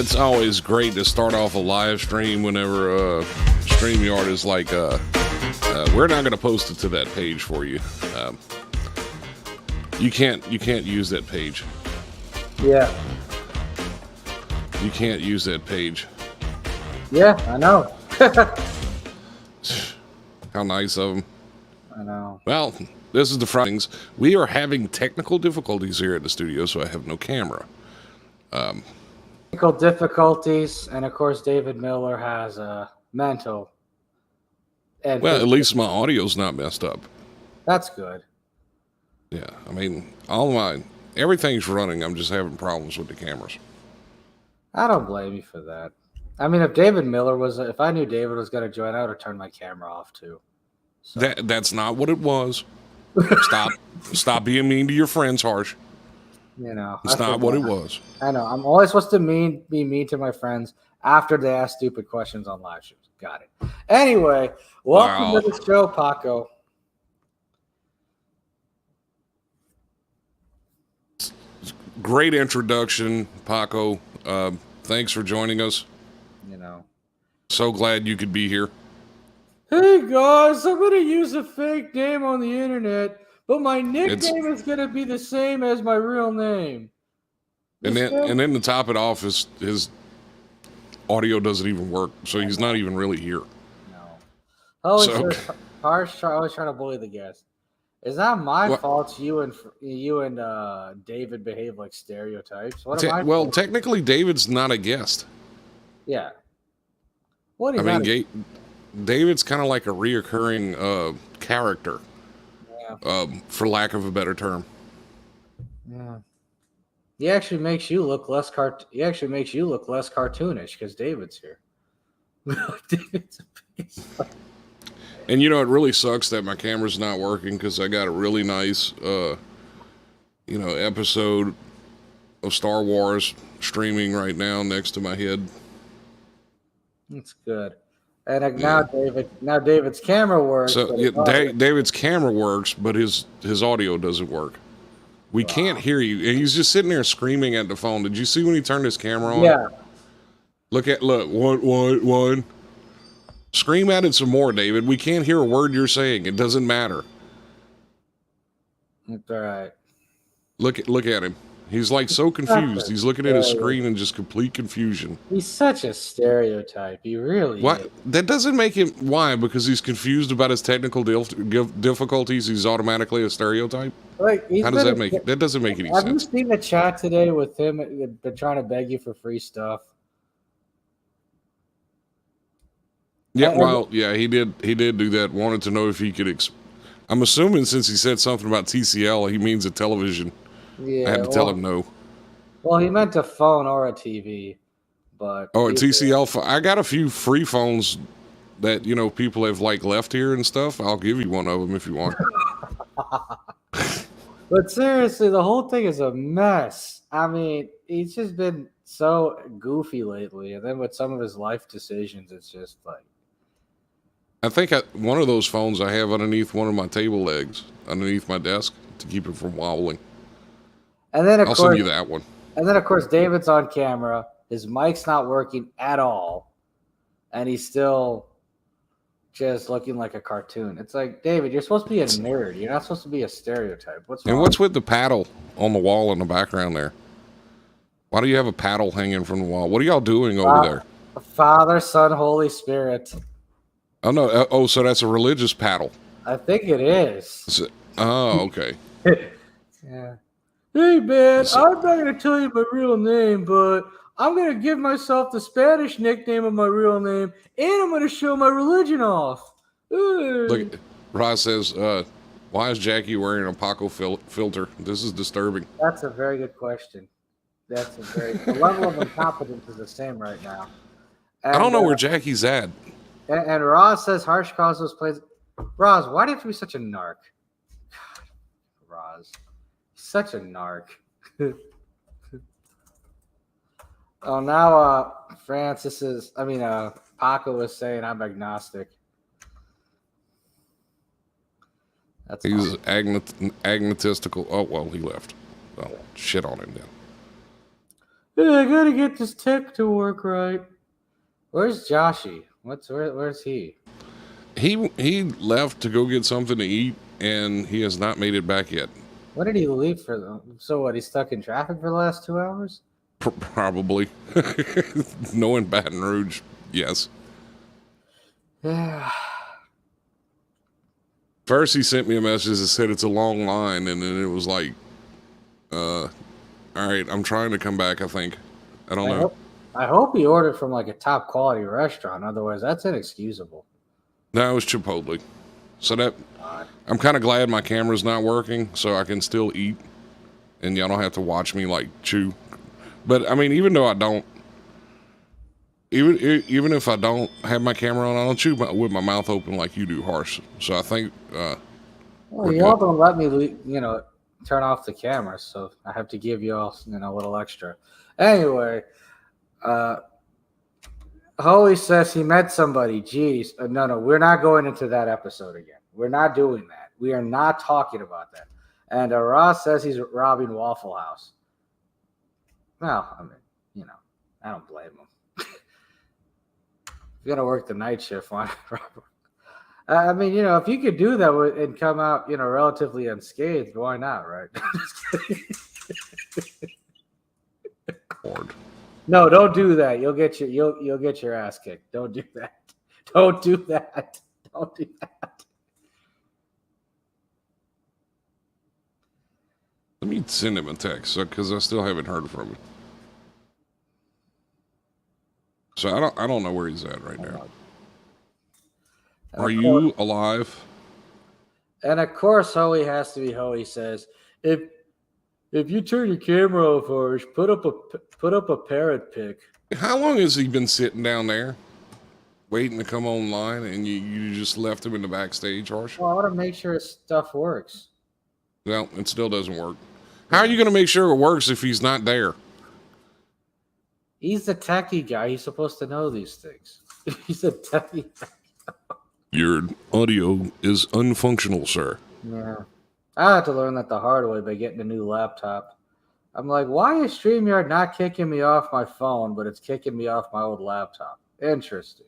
It's always great to start off a live stream whenever StreamYard is like, we're not going to post it to that page for you. You can't use that page. Yeah. You can't use that page. Yeah, I know. How nice of them. I know. Well, this is the Fridays. We are having technical difficulties here at the studio, so I have no camera. Technical difficulties, and of course, David Miller has a mental. And Well, at least my audio's not messed up. That's good. Yeah, I mean, everything's running. I'm just having problems with the cameras. I don't blame you for that. I mean, if I knew David was going to join, I would have turned my camera off too. So. That's not what it was. Stop being mean to your friends, Harsh. You know, it's not what it was. I know. I'm always supposed to be mean to my friends after they ask stupid questions on live streams. Got it. Anyway, welcome to the show, Paco. Great introduction, Paco. Thanks for joining us. You know, so glad you could be here. Hey guys, I'm gonna use a fake name on the internet, but my nickname is gonna be the same as my real name. And then to top it off, his audio doesn't even work, so he's not even really here. No. Harsh, always trying to bully the guest. Is that my fault? You and David behave like stereotypes. Well, technically, David's not a guest. Yeah. David's kind of like a reoccurring character, for lack of a better term. Yeah. He actually makes you look less cartoonish because David's here. David's a biggest. And you know, it really sucks that my camera's not working because I got a really nice, episode of Star Wars streaming right now next to my head. That's good. And now David's camera works. So David's camera works, but his audio doesn't work. We can't hear you, and he's just sitting there screaming at the phone. Did you see when he turned his camera on? Yeah. Look, one. Scream at it some more, David. We can't hear a word you're saying. It doesn't matter. That's all right. Look at him. He's like so confused. He's looking at his screen in just complete confusion. He's such a stereotype. He really is. That doesn't make him... Why? Because he's confused about his technical difficulties, he's automatically a stereotype? How does that make it? That doesn't make any sense. Have you seen the chat today with him been trying to beg you for free stuff? Yeah, he did do that. Wanted to know if he could... I'm assuming since he said something about TCL, he means a television. Yeah, I had to tell him no. Well, he meant a phone or a TV, but... Oh, a TCL. I got a few free phones that, people have left here and stuff. I'll give you one of them if you want. But seriously, the whole thing is a mess. I mean, he's just been so goofy lately. And then with some of his life decisions, it's just like... I think one of those phones I have underneath one of my table legs, underneath my desk, to keep it from wobbling. And then I'll send you that one. And then, of course, David's on camera. His mic's not working at all. And he's still just looking like a cartoon. It's like, David, you're supposed to be a nerd. You're not supposed to be a stereotype. What's wrong? And what's with the paddle on the wall in the background there? Why do you have a paddle hanging from the wall? What are y'all doing over there? Father, Son, Holy Spirit. Oh, no. Oh, so that's a religious paddle. I think it is. Oh, okay. Yeah. Hey, man, I'm not going to tell you my real name, but I'm going to give myself the Spanish nickname of my real name, and I'm going to show my religion off. Look, Ross says, why is Jackie wearing a Paco filter? This is disturbing. That's a very good question. The level of incompetence is the same right now. And, I don't know where Jackie's at. And Roz says Harsh Cosmos plays. Roz, why do you have to be such a narc? God, Roz. Such a narc. Oh, now Paco is saying I'm agnostic. He's agnostical. Oh, well, he left. Well, shit on him then. Yeah, I gotta get this tech to work right. Where's Joshy? Where's he? He left to go get something to eat, and he has not made it back yet. What did he leave for them? So what? He's stuck in traffic for the last 2 hours? Probably. Knowing Baton Rouge, yes. Yeah. First, he sent me a message that said it's a long line, and then it was like, all right, I'm trying to come back, I think. I don't know. I hope he ordered from like a top quality restaurant. Otherwise, that's inexcusable. No, it was Chipotle. So that, I'm kind of glad my camera's not working, so I can still eat, and y'all don't have to watch me like chew. But I mean, even though I don't, even if I don't have my camera on, I don't chew with my mouth open like you do, Harsh. So I think. Well, y'all don't let me, turn off the camera, so I have to give you all, a little extra. Anyway, Holy says he met somebody. Jeez, no, we're not going into that episode again. We're not doing that. We are not talking about that. And Ross says he's robbing Waffle House. Well, I mean, I don't blame him. You're gonna work the night shift, why not? I mean, if you could do that and come out, relatively unscathed, why not, right? No, don't do that. You'll get your ass kicked. Don't do that. Don't do that. Don't do that. Let me send him a text because I still haven't heard from him. So I don't know where he's at right now. Are you alive? And of course, Hoey has to be Hoey says, if you turn your camera off, Harsh, put up a parrot pic. How long has he been sitting down there, waiting to come online, and you just left him in the backstage, Harsh? Well, I want to make sure his stuff works. Well, it still doesn't work. How are you going to make sure it works if he's not there? He's the techie guy. He's supposed to know these things. He's a techie guy. Your audio is unfunctional, sir. Yeah. I had to learn that the hard way by getting a new laptop. I'm like, why is StreamYard not kicking me off my phone, but it's kicking me off my old laptop? Interesting.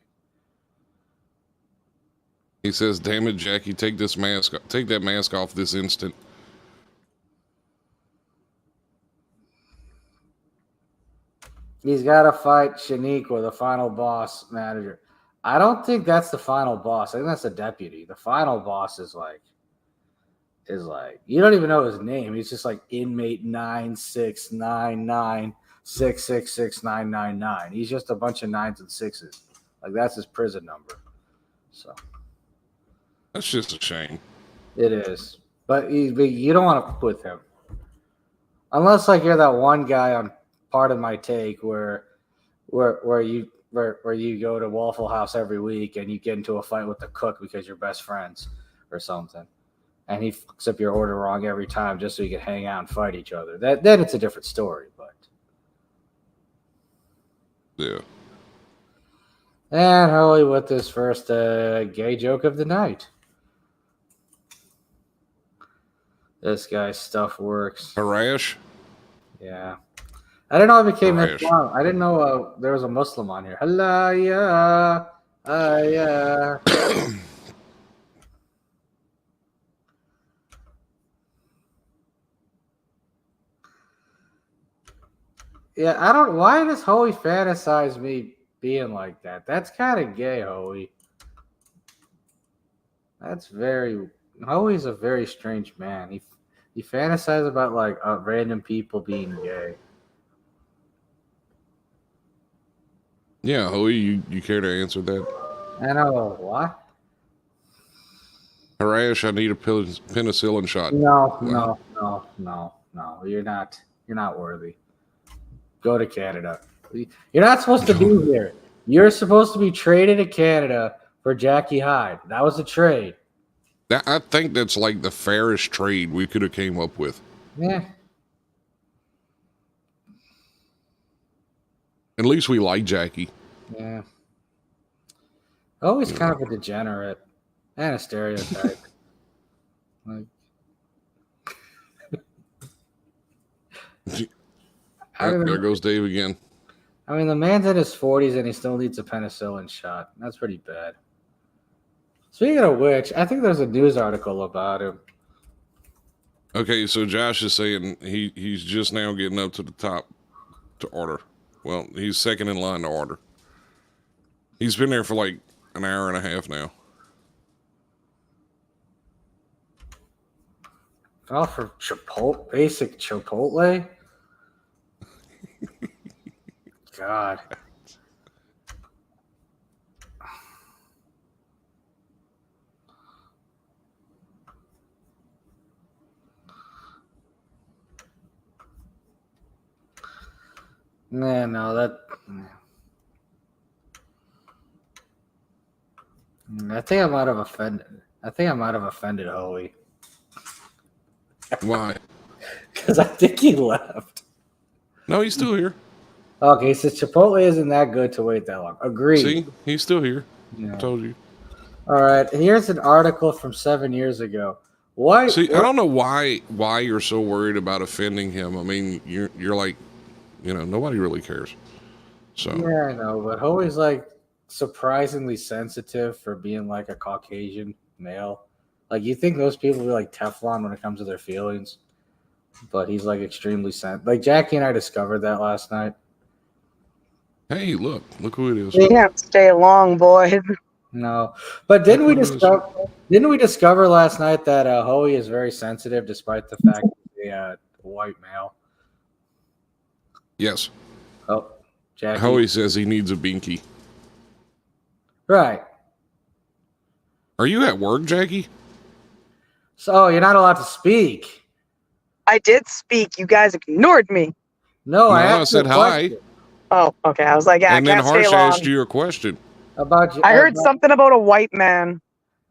He says, damn it, Jackie, take that mask off this instant. He's got to fight Shaniqua, the final boss manager. I don't think that's the final boss. I think that's the deputy. The final boss is like you don't even know his name. He's just like inmate 96996666999. He's just a bunch of 9s and 6s. Like that's his prison number. So that's just a shame. It is, but you don't want to put with him unless like you're that one guy on Part of My Take where you go to Waffle House every week and you get into a fight with the cook because you're best friends or something. And he fucks up your order wrong every time just so you can hang out and fight each other. Then it's a different story, but yeah. And Holy with this first gay joke of the night. This guy's stuff works. Harash? Yeah. I didn't know it became Islam. I didn't know there was a Muslim on here. Hello, yeah. Yeah. Yeah, why does Hoey fantasize me being like that? That's kind of gay, Hoey. Hoey's a very strange man. He fantasizes about like random people being gay. Yeah, Hoey, you care to answer that? I know what? Harash, I need a penicillin shot. No. You're not worthy. Go to Canada. You're not supposed to be here. You're supposed to be traded to Canada for Jackie Hyde. That was a trade. I think that's like the fairest trade we could have came up with. Yeah. At least we like Jackie. Yeah. Always kind of a degenerate and a stereotype. There goes Dave again. I mean, the man's in his 40s and he still needs a penicillin shot. That's pretty bad. Speaking of which, I think there's a news article about him. Okay, so Josh is saying he's just now getting up to the top to order. Well, he's second in line to order. He's been there for like an hour and a half now. Oh, for basic Chipotle? God. No, that. I think I might have offended Hoey. Why? Because I think he left. No, he's still here. Okay, so Chipotle isn't that good to wait that long. Agreed. See, he's still here. Yeah. I told you. All right, here's an article from 7 years ago. Why? See, I don't know why you're so worried about offending him. I mean, you're like, nobody really cares. So Yeah, I know, but Hoey's like surprisingly sensitive for being like a Caucasian male. Like, you think those people be like Teflon when it comes to their feelings, but he's like extremely sensitive. Like, Jackie and I discovered that last night. hey, look who it is. You can't stay long, boys. No, but didn't we discover last night that Hoey is very sensitive, despite the fact that he's a white male? Yes. Oh, Jackie. Hoey says he needs a binky. Right. Are you at work, Jackie? So you're not allowed to speak. I did speak. You guys ignored me. No, I said hi. Oh, okay. I was like, yeah, And I then can't stay Harsh long. asked you a question. I heard something about a white man.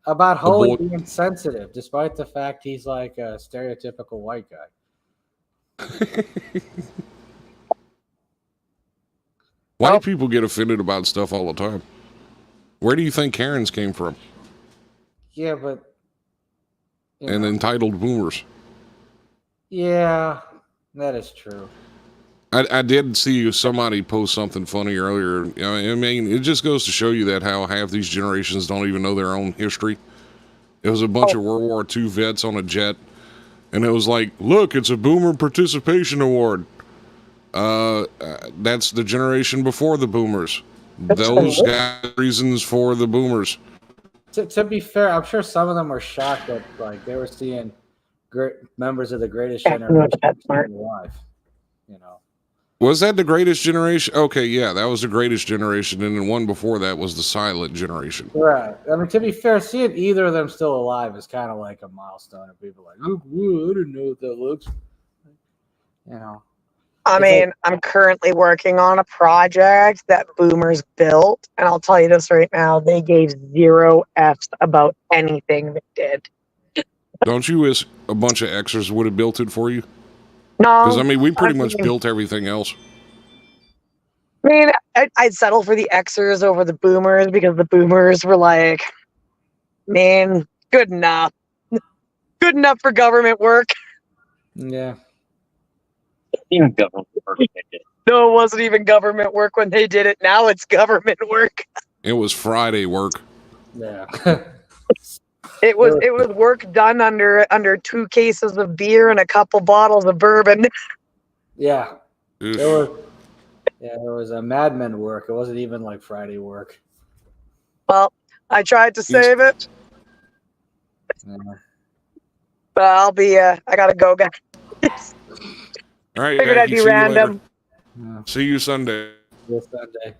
About Holy boy- being sensitive, despite the fact he's like a stereotypical white guy. White people get offended about stuff all the time. Where do you think Karens came from? Yeah, but And entitled boomers. yeah, that is true. I did see somebody post something funny earlier. I mean, it just goes to show you that how half these generations don't even know their own history. It was a bunch of World War II vets on a jet, and it was like, look, it's a Boomer Participation Award. That's the generation before the boomers. Those got reasons for the boomers. To be fair, I'm sure some of them were shocked that like they were seeing great members of the greatest generation alive. Was that the greatest generation? Okay, yeah, that was the greatest generation, and then one before that was the silent generation. Right. I mean, to be fair, seeing either of them still alive is kind of like a milestone, and people are like, oh, I didn't know what that looks like. I mean, I'm currently working on a project that boomers built, and I'll tell you this right now, they gave 0 F's about anything they did. Don't you wish a bunch of extras would have built it for you? No. Because, I mean, we pretty much built everything else. I mean, I'd settle for the Xers over the boomers because the boomers were like, man, good enough. Good enough for government work. Yeah. Even government work they did. No, it wasn't even government work when they did it. Now it's government work. It was Friday work. Yeah. It was work done under 2 cases of beer and a couple bottles of bourbon. Yeah. Oof. It was a Mad Men work. It wasn't even like Friday work. Well, I tried to save it. Yeah. But I gotta go, guys. All right, Figured Jackie, I'd be see you later. random. Yeah. See you Sunday. This Sunday.